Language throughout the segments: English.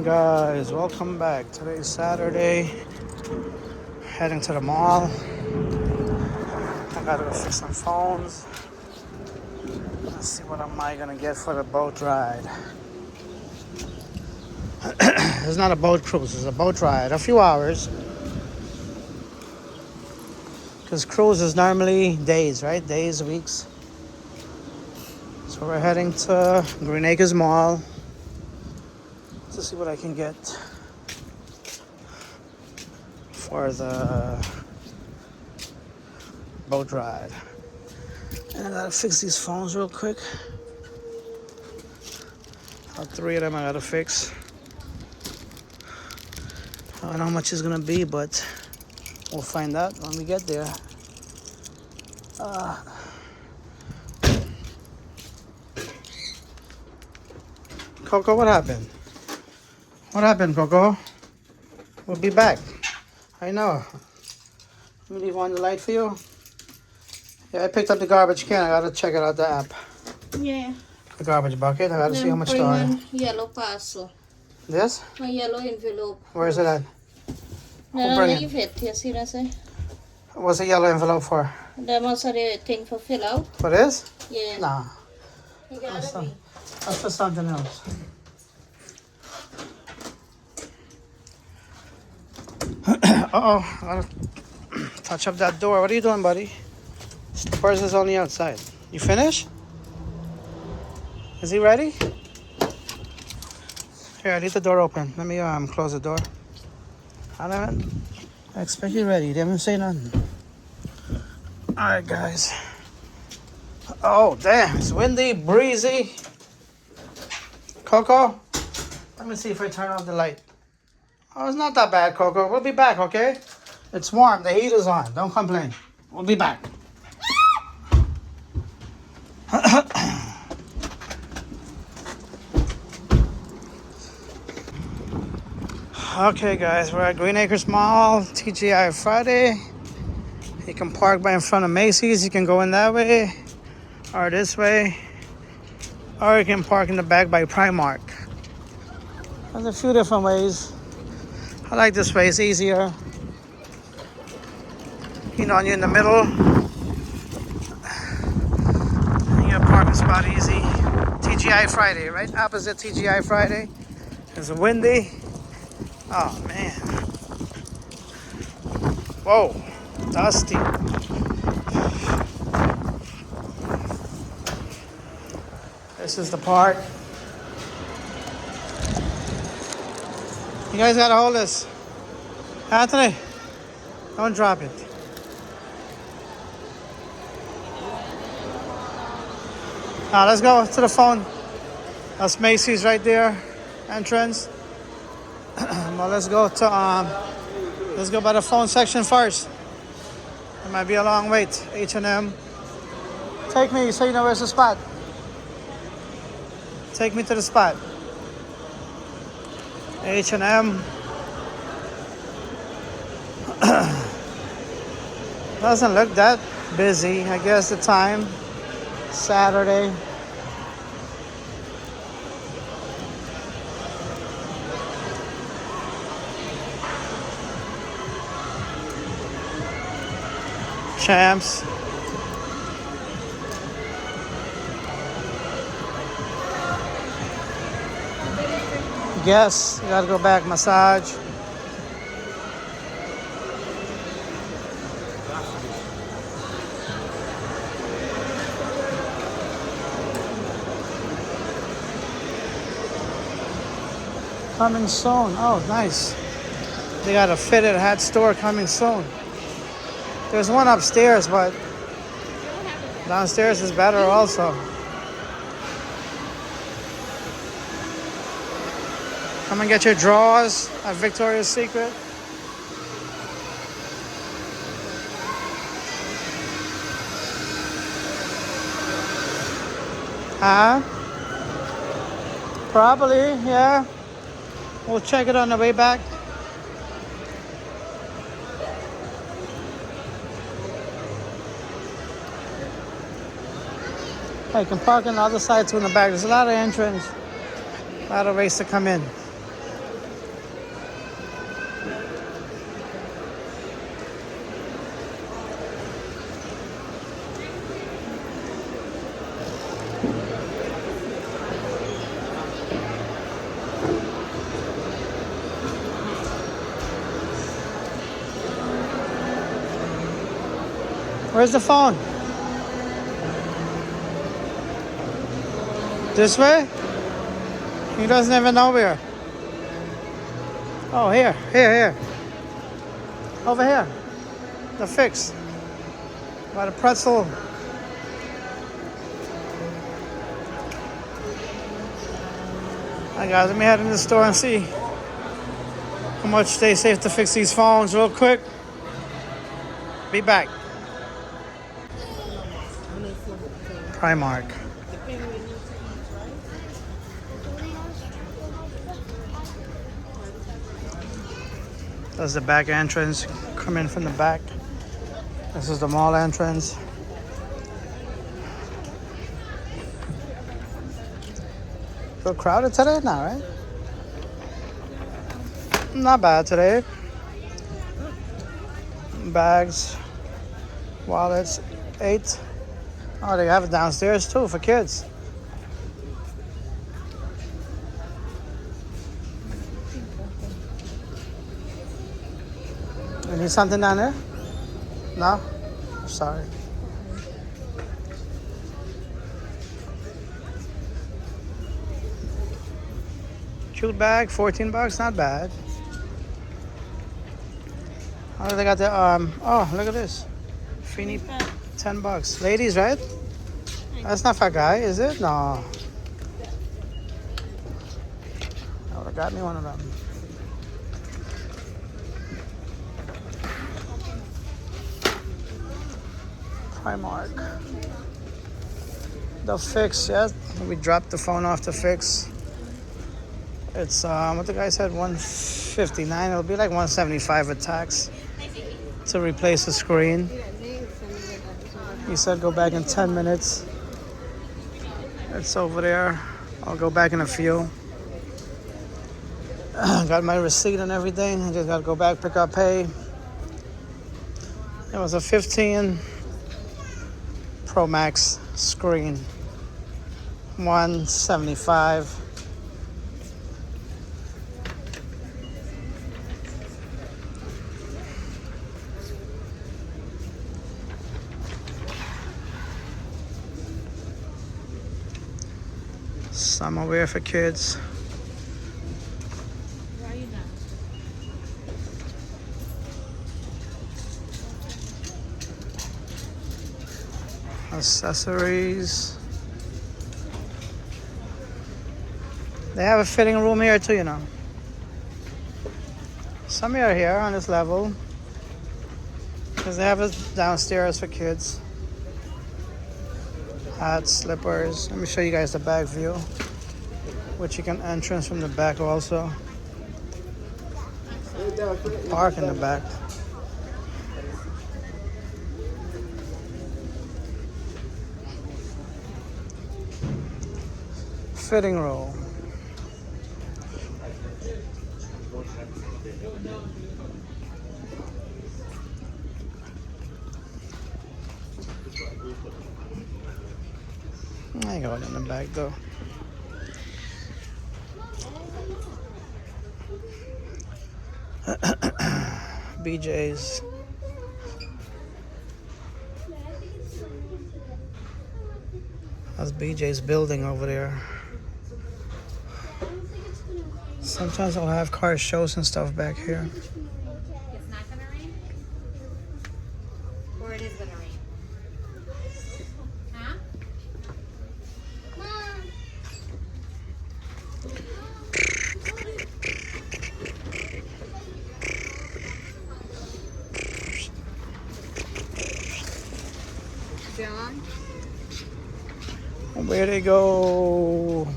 Guys, welcome back. Today's Saturday. Heading to the mall. I gotta go fix some phones. Let's see what am I gonna get for the boat ride. It's not a boat cruise, it's a boat ride. A few hours. Because cruise is normally days, right? Days, weeks. So we're heading to Green Acres Mall to see what I can get for the boat ride. And I gotta fix these phones real quick. All three of them I gotta fix. I don't know how much it's gonna be, but we'll find out when we get there. Coco, what happened? What happened, Coco? We'll be back. I know. Let me leave on the light for you. Yeah, I picked up the garbage can. I gotta check it out the app. Yeah. The garbage bucket. I gotta see how much bring time. one yellow parcel. This? A yellow envelope. Where is it at? No, bring it? leave it. You see that? What's the yellow envelope for? That must have the thing for fill out. For this? Yeah. Nah. You gotta be. That's for something else. Uh-oh. I gotta touch up that door. What are you doing, buddy? Slippers is on the outside. You finished? Is he ready? Here, I leave the door open. Let me close the door. I expect you ready. They haven't say nothing. Alright, guys. Oh, damn. It's windy, breezy. Coco, let me see if I turn off the light. Oh, it's not that bad, Coco. We'll be back, okay? It's warm. The heat is on. Don't complain. We'll be back. Okay, guys. We're at Green Acres Mall, TGI Friday. You can park by in front of Macy's. You can go in that way or this way. Or you can park in the back by Primark. There's a few different ways. I like this way, it's easier. You know, you're in the middle. You get a parking spot easy. TGI Friday, right? Opposite TGI Friday. It's windy. Oh, man. Whoa, dusty. This is the park. You guys gotta hold this. Anthony, don't drop it. Now let's go to the phone. That's Macy's right there, entrance. Well, let's go by the phone section first. It might be a long wait. H&M. Take me so you know where's the spot. Take me to the spot. H&M. Doesn't look that busy. I guess the time, Saturday. Champs. Yes, you gotta go back, massage. Coming soon. Oh, nice. They got a fitted hat store coming soon. There's one upstairs, but downstairs is better also. Come and get your drawers at Victoria's Secret. Probably, yeah. We'll check it on the way back. You can park on the other side too in the back. There's a lot of entrance, a lot of ways to come in. Where's the phone? This way? He doesn't even know where. Oh, here. Over here. The fix. By the pretzel. Alright guys, let me head in the store and see how much they save to fix these phones real quick. Be back. Primark. That's the back entrance. Come in from the back. This is the mall entrance. Feel crowded today? Not right? Not bad today. Bags, wallets, 8. Oh, they have it downstairs too for kids. You need something down there? No? Sorry. Cute bag, 14 bucks, not bad. Oh, they got the, oh, look at this. Fini, 10 bucks. Ladies, right? That's not for a guy, is it? No. I would have got me one of them. Primark. The fix, yeah. We dropped the phone off to fix. It's what the guy said, $159. It'll be like $175 with tax to replace the screen. He said go back in 10 minutes. It's over there. I'll go back in a few. Got my receipt and everything. I just gotta go back, pick up pay. It was a 15 Pro Max screen. $175. Summer wear for kids. Accessories. They have a fitting room here too, you know. Some are here on this level because they have it downstairs for kids. Hats, slippers. Let me show you guys the back view, which you can entrance from the back also. Park in the back. Fitting room. I ain't going in the back though. BJ's. That's BJ's building over there. Sometimes I'll have car shows and stuff back here. It's not gonna rain? Or it is gonna rain? Huh? John? Where they go?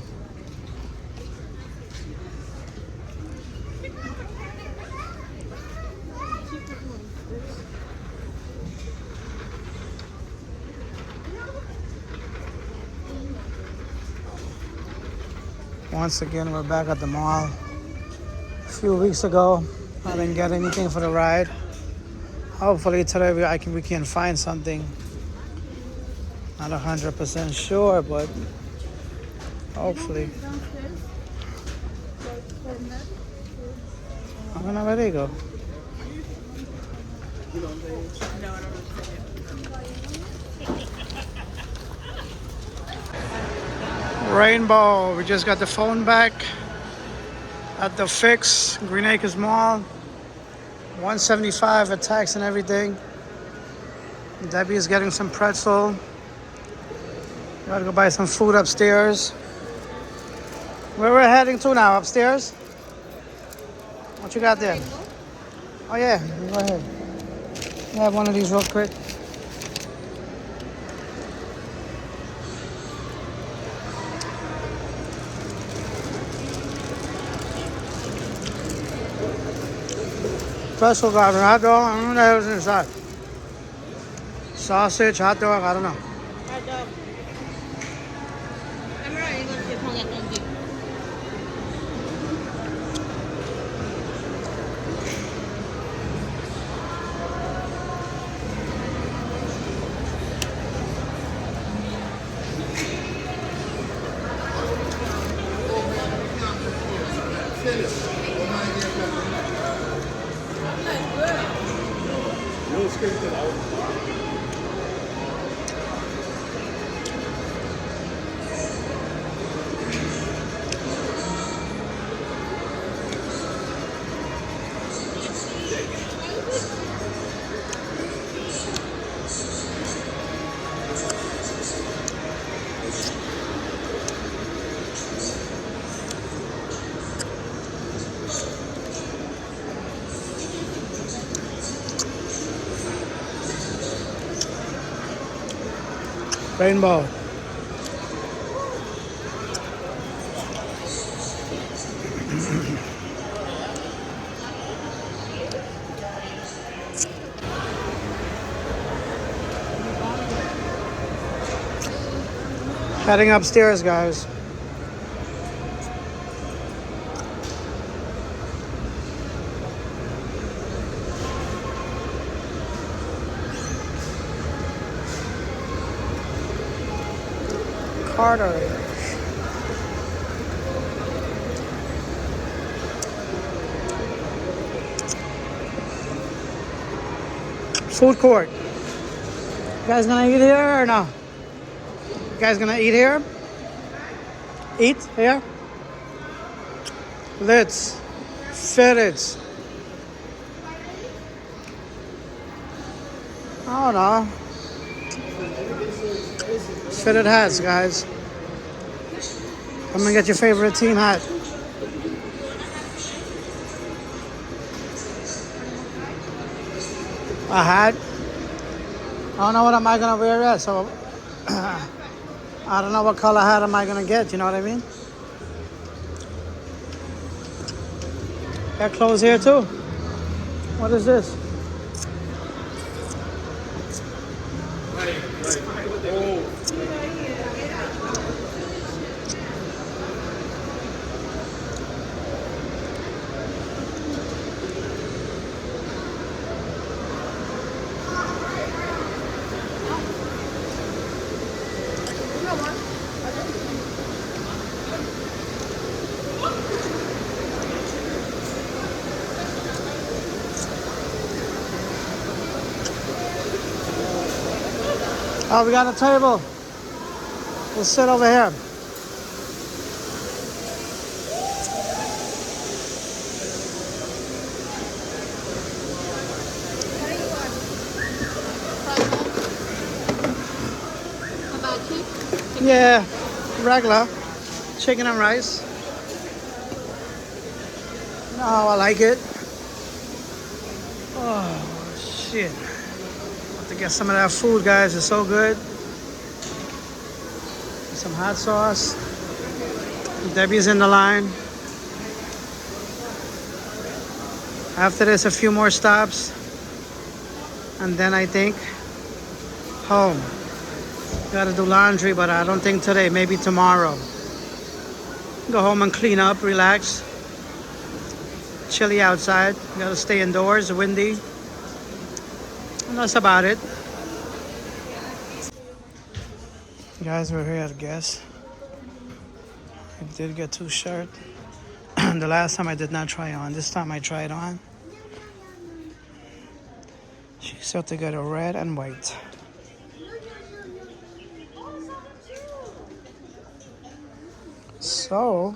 Once again, we're back at the mall. A few weeks ago, I didn't get anything for the ride. Hopefully today we can find something. Not 100% sure, but hopefully. I don't know where they go. Rainbow. We just got the phone back at the Fix, Green Acres Mall. 175 at tax and everything. Debbie is getting some pretzel. Gotta go buy some food upstairs. Where we're heading to now? Upstairs? What you got there? Oh yeah, go ahead. Have one of these real quick. Pretzel garden, hot dog, I don't know what the hell's inside. Sausage, hot dog, I don't know. Rainbow. Heading upstairs, guys. Carter. Food court. You guys gonna eat here or no? You guys gonna eat here? Eat here? Let's fit it. I don't know. Fitted hats, guys. Come and get your favorite team hat. A hat. I don't know what am I gonna wear yet, so I don't know what color hat am I gonna get. You know what I mean? Got clothes here too. What is this? Oh, we got a table. We'll sit over here. Yeah, regular chicken and rice. No, I like it. Oh, shit. Have to get some of that food, guys. It's so good. Some hot sauce. Debbie's in the line. After this, a few more stops. And then I think home. Gotta do laundry, but I don't think today, maybe tomorrow. Go home and clean up, relax. Chilly outside. Gotta stay indoors, windy. And that's about it. Guys, we're here at Guess. I did get 2 shirts. The last time I did not try on. This time I tried on. She's still to get a red and white. So,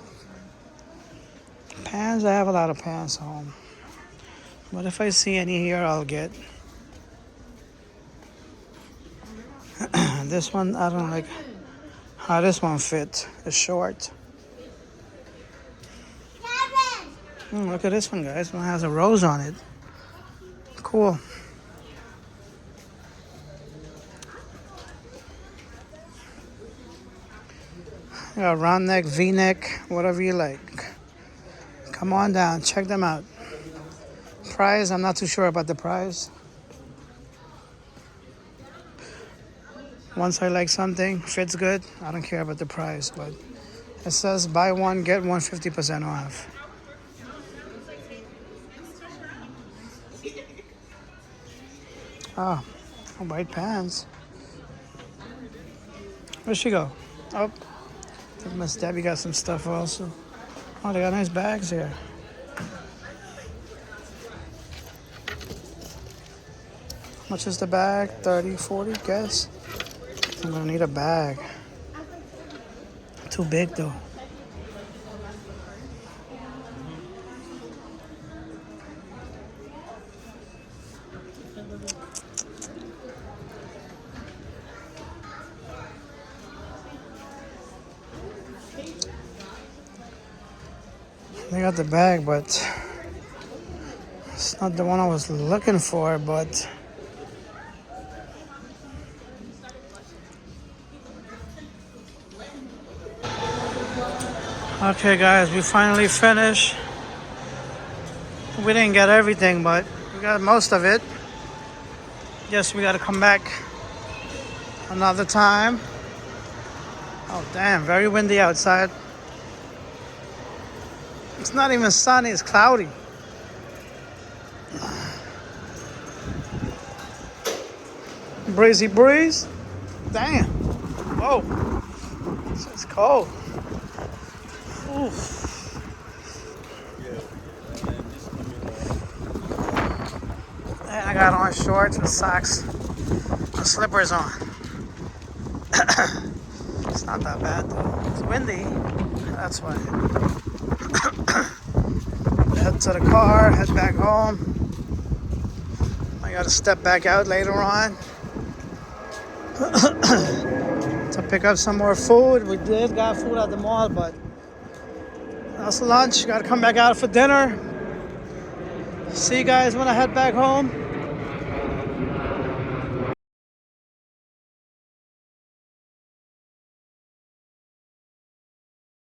pants, I have a lot of pants home. But if I see any here, I'll get. This one, I don't like how this one fit. It's short. Look at this one, guys. One has a rose on it. Cool. You got round neck, V-neck, whatever you like. Come on down, check them out. Price, I'm not too sure about the price. Once I like something, fits good, I don't care about the price, but it says buy one, get one 50% off. Oh, white pants. Where'd she go? Oh, I think Miss Debbie got some stuff also. Oh, they got nice bags here. How much is the bag? 30, 40, guess. I'm gonna need a bag. Too big though. They got the bag, but it's not the one I was looking for, but okay guys, we finally finished. We didn't get everything, but we got most of it. Guess we gotta come back another time. Oh damn, very windy outside. It's not even sunny, it's cloudy. Breezy breeze. Damn. Whoa. It's cold. Oof. And I got on shorts and socks and slippers on. It's not that bad though. It's windy. That's why. Head to the car, head back home. I gotta step back out later on to pick up some more food. We did got food at the mall, but that's lunch. Gotta come back out for dinner. See you guys when I head back home.